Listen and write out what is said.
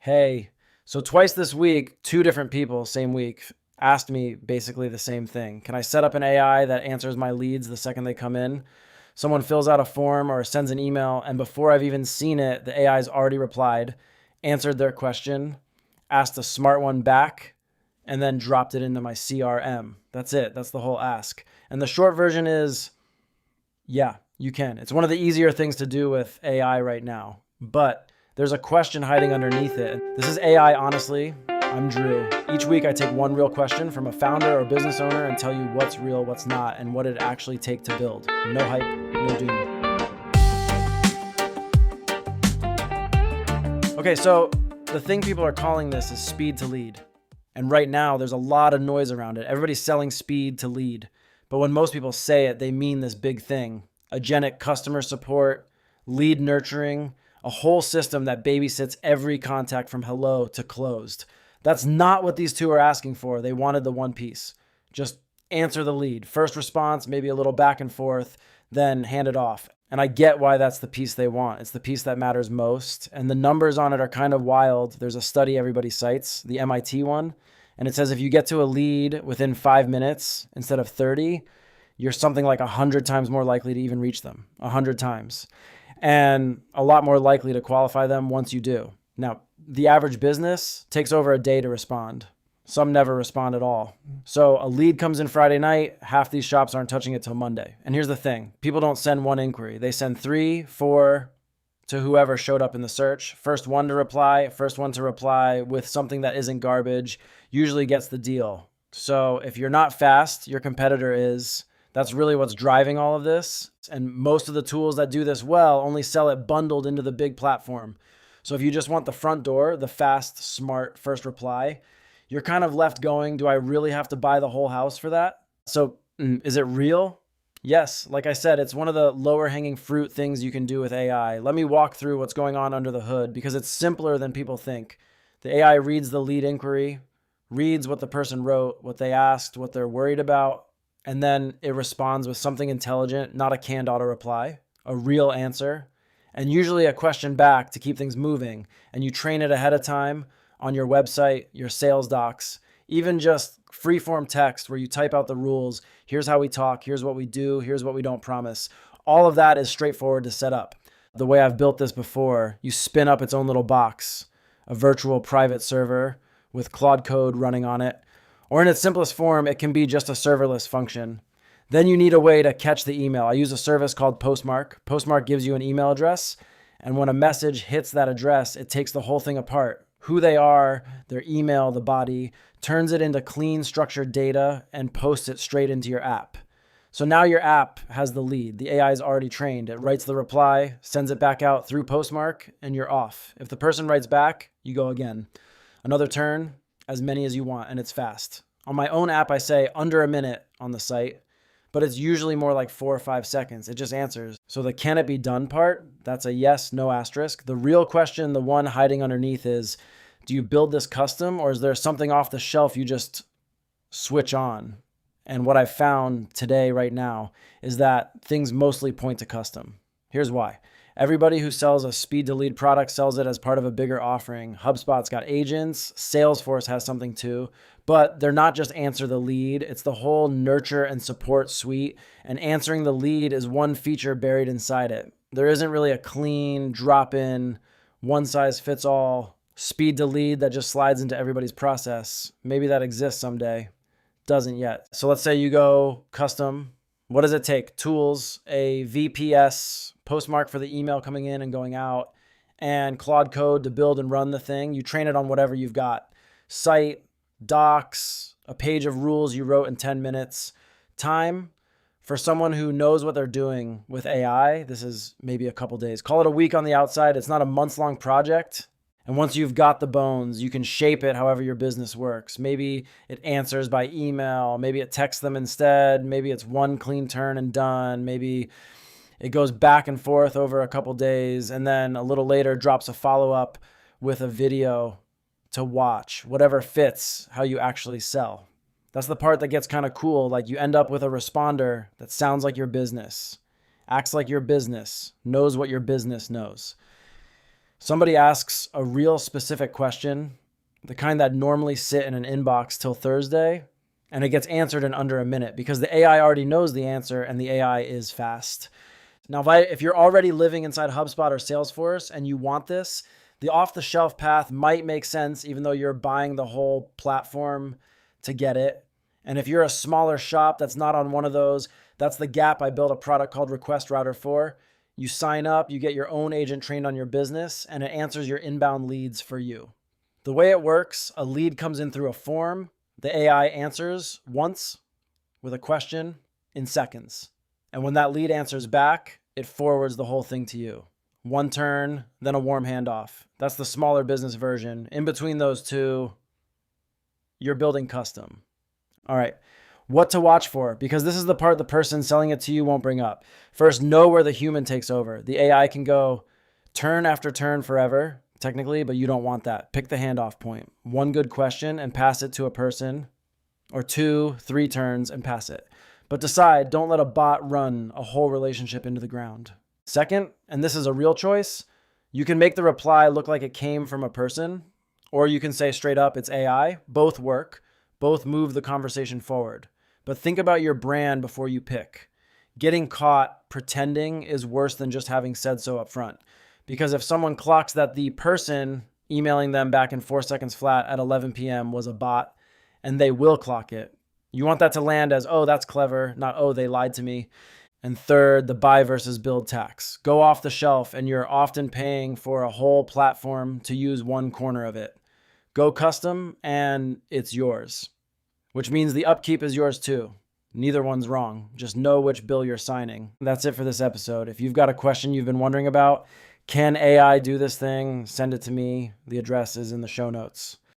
Hey, so twice this week, two different people, same week, asked me basically the same thing. Can I set up an AI that answers my leads the second they come in? Someone fills out a form or sends an email, and before I've even seen it, the AI's already replied, answered their question, asked a smart one back, and then dropped it into my CRM. That's it. That's the whole ask. And the short version is, yeah, you can. It's one of the easier things to do with AI right now, but there's a question hiding underneath it. This is AI, honestly. I'm Drew. Each week I take one real question from a founder or business owner and tell you what's real, what's not, and what it actually take to build. No hype, no doom. Okay, so the thing people are calling this is speed to lead. And right now there's a lot of noise around it. Everybody's selling speed to lead. But when most people say it, they mean this big thing. Agentic customer support, lead nurturing, a whole system that babysits every contact from hello to closed. That's not what these two are asking for. They wanted the one piece. Just answer the lead. First response, maybe a little back and forth, then hand it off. And I get why that's the piece they want. It's the piece that matters most. And the numbers on it are kind of wild. There's a study everybody cites, the MIT one. And it says if you get to a lead within 5 minutes instead of 30, you're something like 100 times more likely to even reach them. 100 times. And a lot more likely to qualify them once you do. Now, the average business takes over a day to respond. Some never respond at all. So a lead comes in Friday night, half these shops aren't touching it till Monday. And here's the thing, people don't send one inquiry. They send 3, 4 to whoever showed up in the search. First one to reply with something that isn't garbage, usually gets the deal. So if you're not fast, your competitor is. That's really what's driving all of this. And most of the tools that do this well only sell it bundled into the big platform. So if you just want the front door, the fast, smart first reply, you're kind of left going, do I really have to buy the whole house for that? So is it real? Yes. Like I said, it's one of the lower hanging fruit things you can do with AI. Let me walk through what's going on under the hood because it's simpler than people think. The AI reads the lead inquiry, reads what the person wrote, what they asked, what they're worried about, and then it responds with something intelligent, not a canned auto reply, a real answer, and usually a question back to keep things moving. And you train it ahead of time on your website, your sales docs, even just free-form text where you type out the rules. Here's how we talk. Here's what we do. Here's what we don't promise. All of that is straightforward to set up. The way I've built this before, you spin up its own little box, a virtual private server with Claude Code running on it. Or in its simplest form, it can be just a serverless function. Then you need a way to catch the email. I use a service called Postmark. Postmark gives you an email address, and when a message hits that address, it takes the whole thing apart. Who they are, their email, the body, turns it into clean, structured data, and posts it straight into your app. So now your app has the lead. The AI is already trained. It writes the reply, sends it back out through Postmark, and you're off. If the person writes back, you go again. Another turn, as many as you want, and it's fast. On my own app, I say under a minute on the site, but it's usually more like 4 or 5 seconds. It just answers. So the can it be done part, that's a yes, no asterisk. The real question, the one hiding underneath is, do you build this custom or is there something off the shelf you just switch on? And what I've found today, right now, is that things mostly point to custom. Here's why. Everybody who sells a speed to lead product sells it as part of a bigger offering. HubSpot's got agents, Salesforce has something too, but they're not just answer the lead, it's the whole nurture and support suite, and answering the lead is one feature buried inside it. There isn't really a clean, drop-in, one-size-fits-all speed to lead that just slides into everybody's process. Maybe that exists someday. Doesn't yet. So let's say you go custom. What does it take? Tools, a VPS, Postmark for the email coming in and going out, and Claude Code to build and run the thing. You train it on whatever you've got. Site, docs, a page of rules you wrote in 10 minutes. Time for someone who knows what they're doing with AI, this is maybe a couple days. Call it a week on the outside. It's not a months-long project. And once you've got the bones, you can shape it however your business works. Maybe it answers by email. Maybe it texts them instead. Maybe it's one clean turn and done. Maybe it goes back and forth over a couple days and then a little later drops a follow-up with a video to watch, whatever fits how you actually sell. That's the part that gets kind of cool. Like you end up with a responder that sounds like your business, acts like your business, knows what your business knows. Somebody asks a real specific question, the kind that normally sit in an inbox till Thursday, and it gets answered in under a minute because the AI already knows the answer and the AI is fast. Now, if you're already living inside HubSpot or Salesforce and you want this, the off-the-shelf path might make sense even though you're buying the whole platform to get it. And if you're a smaller shop that's not on one of those, that's the gap I built a product called Request Router for. You sign up, you get your own agent trained on your business, and it answers your inbound leads for you. The way it works, a lead comes in through a form. The AI answers once with a question in seconds. And when that lead answers back, it forwards the whole thing to you. One turn, then a warm handoff. That's the smaller business version. In between those two, you're building custom. All right, what to watch for? Because this is the part the person selling it to you won't bring up. First, know where the human takes over. The AI can go turn after turn forever, technically, but you don't want that. Pick the handoff point. One good question and pass it to a person, or 2, 3 turns and pass it. But decide, don't let a bot run a whole relationship into the ground. Second, and this is a real choice, you can make the reply look like it came from a person, or you can say straight up it's AI. Both work. Both move the conversation forward. But think about your brand before you pick. Getting caught pretending is worse than just having said so up front. Because if someone clocks that the person emailing them back in 4 seconds flat at 11 p.m. was a bot, and they will clock it, you want that to land as, oh, that's clever, not, oh, they lied to me. And third, the buy versus build tax. Go off the shelf, and you're often paying for a whole platform to use one corner of it. Go custom, and it's yours, which means the upkeep is yours too. Neither one's wrong. Just know which bill you're signing. That's it for this episode. If you've got a question you've been wondering about, can AI do this thing? Send it to me. The address is in the show notes.